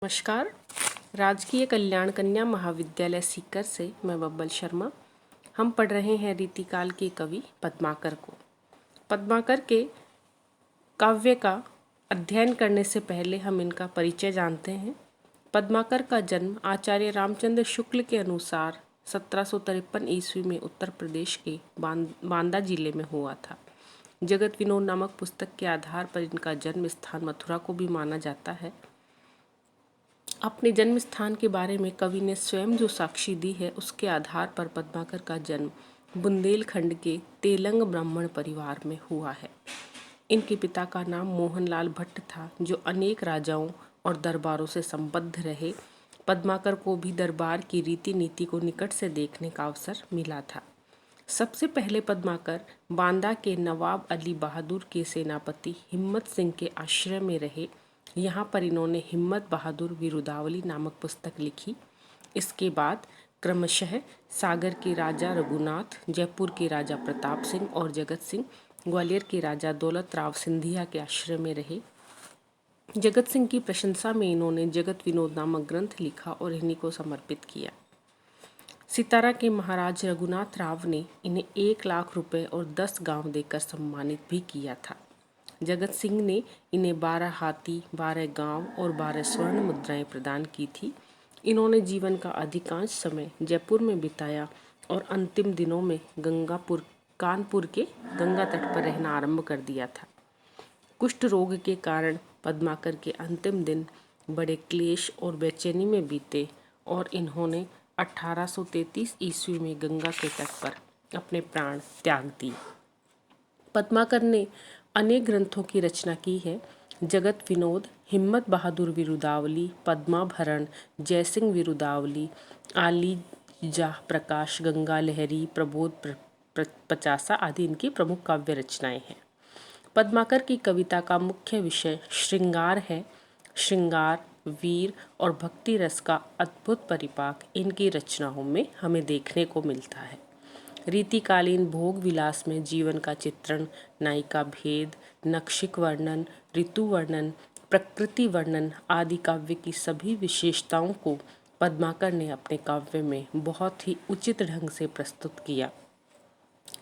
नमस्कार। राजकीय कल्याण कन्या महाविद्यालय सीकर से मैं बब्बल शर्मा। हम पढ़ रहे हैं रीतिकाल के कवि पद्माकर को। पद्माकर के काव्य का अध्ययन करने से पहले हम इनका परिचय जानते हैं। पद्माकर का जन्म आचार्य रामचंद्र शुक्ल के अनुसार 1753 ईस्वी में उत्तर प्रदेश के बांदा जिले में हुआ था। जगत विनोद नामक पुस्तक के आधार पर इनका जन्म स्थान मथुरा को भी माना जाता है। अपने जन्म स्थान के बारे में कवि ने स्वयं जो साक्षी दी है उसके आधार पर पद्माकर का जन्म बुंदेलखंड के तेलंग ब्राह्मण परिवार में हुआ है। इनके पिता का नाम मोहनलाल भट्ट था, जो अनेक राजाओं और दरबारों से संबद्ध रहे। पद्माकर को भी दरबार की रीति नीति को निकट से देखने का अवसर मिला था। सबसे पहले पद्माकर बांदा के नवाब अली बहादुर के सेनापति हिम्मत सिंह के आश्रय में रहे। यहाँ पर इन्होंने हिम्मत बहादुर विरुदावली नामक पुस्तक लिखी। इसके बाद क्रमशः सागर के राजा रघुनाथ, जयपुर के राजा प्रताप सिंह और जगत सिंह, ग्वालियर के राजा दौलत राव सिंधिया के आश्रय में रहे। जगत सिंह की प्रशंसा में इन्होंने जगत विनोद नामक ग्रंथ लिखा और इन्हीं को समर्पित किया। सितारा के महाराज रघुनाथ राव ने इन्हें 1 लाख रुपए और 10 गांव देकर सम्मानित भी किया था। जगत सिंह ने इन्हें 12 हाथी, 12 गांव और 12 स्वर्ण मुद्राएं प्रदान की थी। इन्होंने जीवन का अधिकांश समय जयपुर में बिताया और अंतिम दिनों में कानपुर के गंगा तट पर रहना आरंभ कर दिया था। कुष्ठ रोग के कारण पद्माकर के अंतिम दिन बड़े क्लेश और बेचैनी में बीते और इन्होंने 1833 ईस्वी में गंगा के तट पर अपने प्राण त्याग दिए। पद्माकर ने अनेक ग्रंथों की रचना की है। जगत विनोद, हिम्मत बहादुर विरुदावली, पद्माभरण, जयसिंह विरुदावली, आलीजा प्रकाश, गंगा लहरी, प्रबोध पचासा आदि इनकी प्रमुख काव्य रचनाएं हैं। पद्माकर की कविता का मुख्य विषय श्रृंगार है। श्रृंगार, वीर और भक्ति रस का अद्भुत परिपाक इनकी रचनाओं में हमें देखने को मिलता है। रीतिकालीन भोग विलास में जीवन का चित्रण, नायिका भेद, नक्षिक वर्णन, ऋतु वर्णन, प्रकृति वर्णन आदि काव्य की सभी विशेषताओं को पद्माकर ने अपने काव्य में बहुत ही उचित ढंग से प्रस्तुत किया।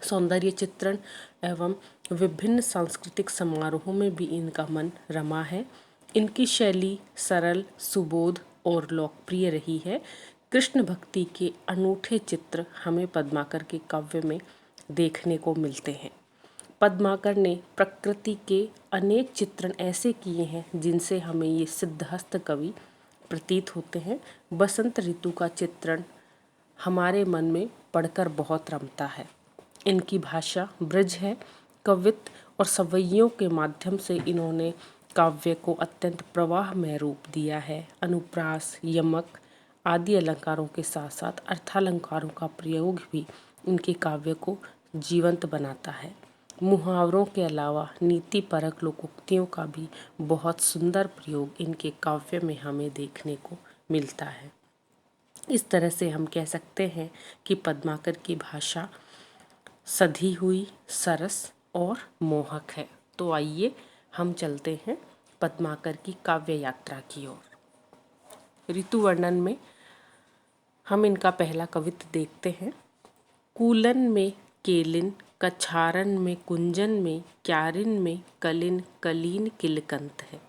सौंदर्य चित्रण एवं विभिन्न सांस्कृतिक समारोहों में भी इनका मन रमा है। इनकी शैली सरल, सुबोध और लोकप्रिय रही है। कृष्ण भक्ति के अनूठे चित्र हमें पद्माकर के काव्य में देखने को मिलते हैं। पद्माकर ने प्रकृति के अनेक चित्रण ऐसे किए हैं जिनसे हमें ये सिद्धहस्त कवि प्रतीत होते हैं। बसंत ऋतु का चित्रण हमारे मन में पढ़कर बहुत रमता है। इनकी भाषा ब्रज है। कवित्व और सवैयों के माध्यम से इन्होंने काव्य को अत्यंत प्रवाहमय रूप दिया है। अनुप्रास, यमक आदि अलंकारों के साथ साथ अर्थालंकारों का प्रयोग भी इनके काव्य को जीवंत बनाता है। मुहावरों के अलावा नीति परक लोकोक्तियों का भी बहुत सुंदर प्रयोग इनके काव्य में हमें देखने को मिलता है। इस तरह से हम कह सकते हैं कि पद्माकर की भाषा सधी हुई, सरस और मोहक है। तो आइए हम चलते हैं पद्माकर की काव्य यात्रा की ओर। ऋतु वर्णन में हम इनका पहला कवित्व देखते हैं। कूलन में केलिन, कछारन में कुंजन में, क्यारिन में कलिन, कलीन किलकंत है।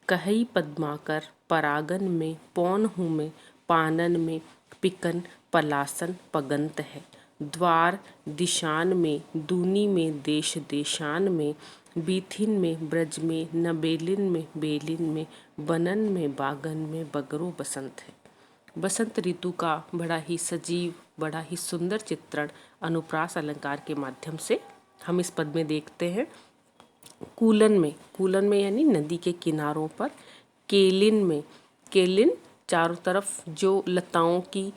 कही पद्माकर परागन में, पौन हूँ में पानन में, पिकन पलासन पगंत है। द्वार दिशान में, दूनी में देश देशान में, बीथिन में ब्रज में, नबेलिन में बेलिन में, बनन में बागन में बगरो बसंत है। बसंत ऋतु का बड़ा ही सजीव, बड़ा ही सुंदर चित्रण अनुप्रास अलंकार के माध्यम से हम इस पद में देखते हैं। कूलन में यानी नदी के किनारों पर। केलिन चारों तरफ जो लताओं की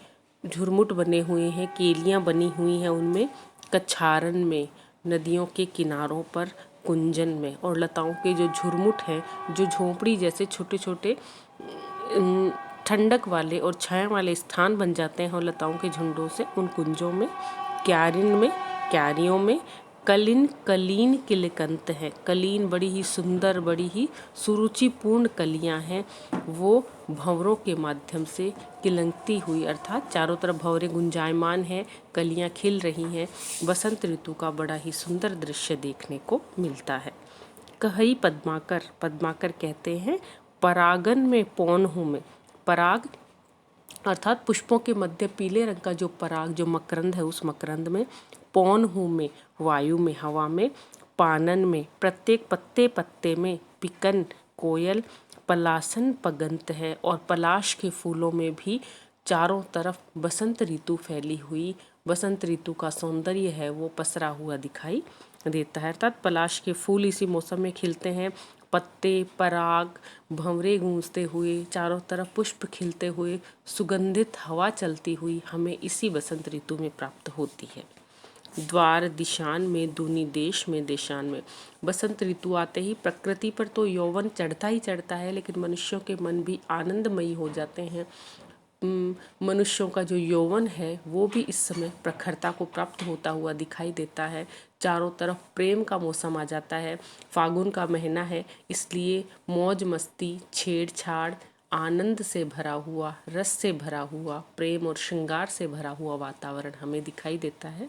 झुरमुट बने हुए हैं, केलियां बनी हुई हैं उनमें। कछारन में नदियों के किनारों पर। कुंजन में और लताओं के जो झुरमुट हैं, जो झोंपड़ी जैसे छोटे छोटे ठंडक वाले और छाया वाले स्थान बन जाते हैं और लताओं के झुंडों से, उन कुंजों में। क्यारिन में, क्यारियों में। कलिन कलीन किलकंत है। कलीन बड़ी ही सुंदर, बड़ी ही सुरुचिपूर्ण कलियां हैं, वो भंवरों के माध्यम से किलंगती हुई, अर्थात चारों तरफ भंवरे गुंजायमान हैं, कलियां खिल रही हैं। बसंत ऋतु का बड़ा ही सुंदर दृश्य देखने को मिलता है। कहई पद्माकर, पद्माकर कहते हैं परागन में पौन हूँ मैं। पराग अर्थात पुष्पों के मध्य पीले रंग का जो पराग, जो मकरंद है, उस मकरंद में पौन हूँ में, वायु में, हवा में, पानन में, प्रत्येक पत्ते पत्ते में, पिकन कोयल, पलासन पगंत है, और पलाश के फूलों में भी चारों तरफ बसंत ऋतु फैली हुई, बसंत ऋतु का सौंदर्य है वो पसरा हुआ दिखाई देता है। अर्थात पलाश के फूल इसी मौसम में खिलते हैं, पत्ते, पराग, भंवरे गूंजते हुए, चारों तरफ पुष्प खिलते हुए, सुगंधित हवा चलती हुई हमें इसी बसंत ऋतु में प्राप्त होती है। द्वार दिशान में दूनी देश में देशान में, बसंत ऋतु आते ही प्रकृति पर तो यौवन चढ़ता ही चढ़ता है, लेकिन मनुष्यों के मन भी आनंदमयी हो जाते हैं। मनुष्यों का जो यौवन है वो भी इस समय प्रखरता को प्राप्त होता हुआ दिखाई देता है। चारों तरफ प्रेम का मौसम आ जाता है। फागुन का महीना है, इसलिए मौज मस्ती, छेड़छाड़, आनंद से भरा हुआ, रस से भरा हुआ, प्रेम और श्रृंगार से भरा हुआ वातावरण हमें दिखाई देता है।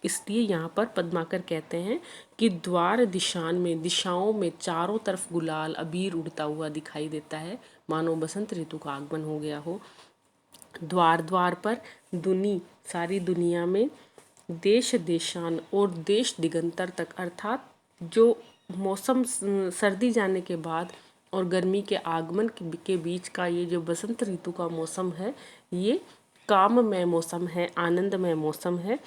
इसलिए यहाँ पर पद्माकर कहते हैं कि द्वार दिशान में, दिशाओं में चारों तरफ गुलाल अबीर उड़ता हुआ दिखाई देता है, मानो बसंत ऋतु का आगमन हो गया हो। द्वार द्वार पर दुनी, सारी दुनिया में, देश देशान और देश दिगंतर तक, अर्थात जो मौसम सर्दी जाने के बाद और गर्मी के आगमन के बीच का ये जो बसंत ऋतु का मौसम है, ये काममय मौसम है, आनंदमय मौसम है,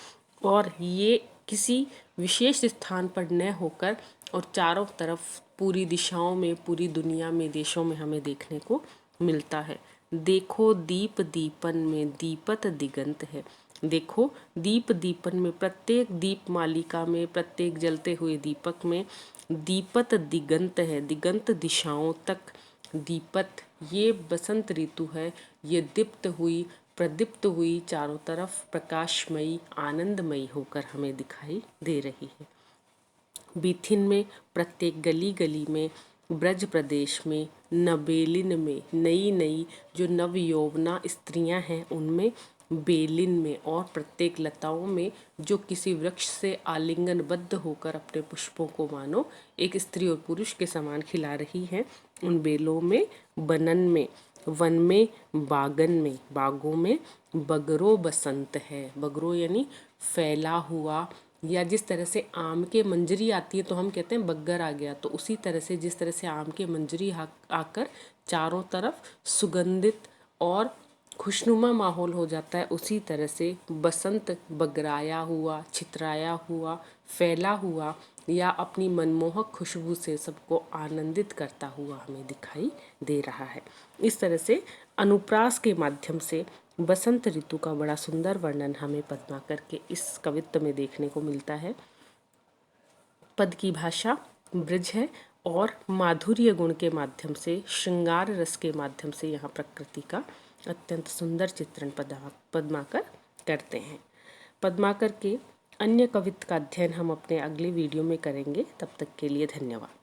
और ये किसी विशेष स्थान पर न होकर और चारों तरफ पूरी दिशाओं में, पूरी दुनिया में, देशों में हमें देखने को मिलता है। देखो दीप दीपन में दीपत दिगंत है। देखो दीप दीपन में, प्रत्येक दीप मालिका में, प्रत्येक जलते हुए दीपक में दीपत दिगंत है, दिगंत दिशाओं तक दीपत, ये बसंत ऋतु है, ये दीप्त हुई, प्रदीप्त हुई, चारों तरफ प्रकाशमयी, आनंदमयी होकर हमें दिखाई दे रही है। बीथिन में, प्रत्येक गली गली में, ब्रज प्रदेश में, नबेलिन में, नई नई जो नव यौवना स्त्रियां हैं उनमें, बेलिन में, और प्रत्येक लताओं में जो किसी वृक्ष से आलिंगनबद्ध होकर अपने पुष्पों को मानो एक स्त्री और पुरुष के समान खिला रही हैं, उन बेलों में, बनन में, वन में, बागन में, बागों में, बगरो बसंत है। बगरो यानी फैला हुआ, या जिस तरह से आम के मंजरी आती है तो हम कहते हैं बग्गर आ गया, तो उसी तरह से जिस तरह से आम के मंजरी आकर चारों तरफ सुगंधित और खुशनुमा माहौल हो जाता है, उसी तरह से बसंत बगराया हुआ, छितराया हुआ, फैला हुआ, या अपनी मनमोहक खुशबू से सबको आनंदित करता हुआ हमें दिखाई दे रहा है। इस तरह से अनुप्रास के माध्यम से बसंत ऋतु का बड़ा सुंदर वर्णन हमें पद्माकर के इस कवित्व में देखने को मिलता है। पद की भाषा ब्रज है और माधुर्य गुण के माध्यम से, श्रृंगार रस के माध्यम से यहाँ प्रकृति का अत्यंत सुंदर चित्रण पद्माकर करते हैं। पद्माकर के अन्य कवित्व का अध्ययन हम अपने अगले वीडियो में करेंगे। तब तक के लिए धन्यवाद।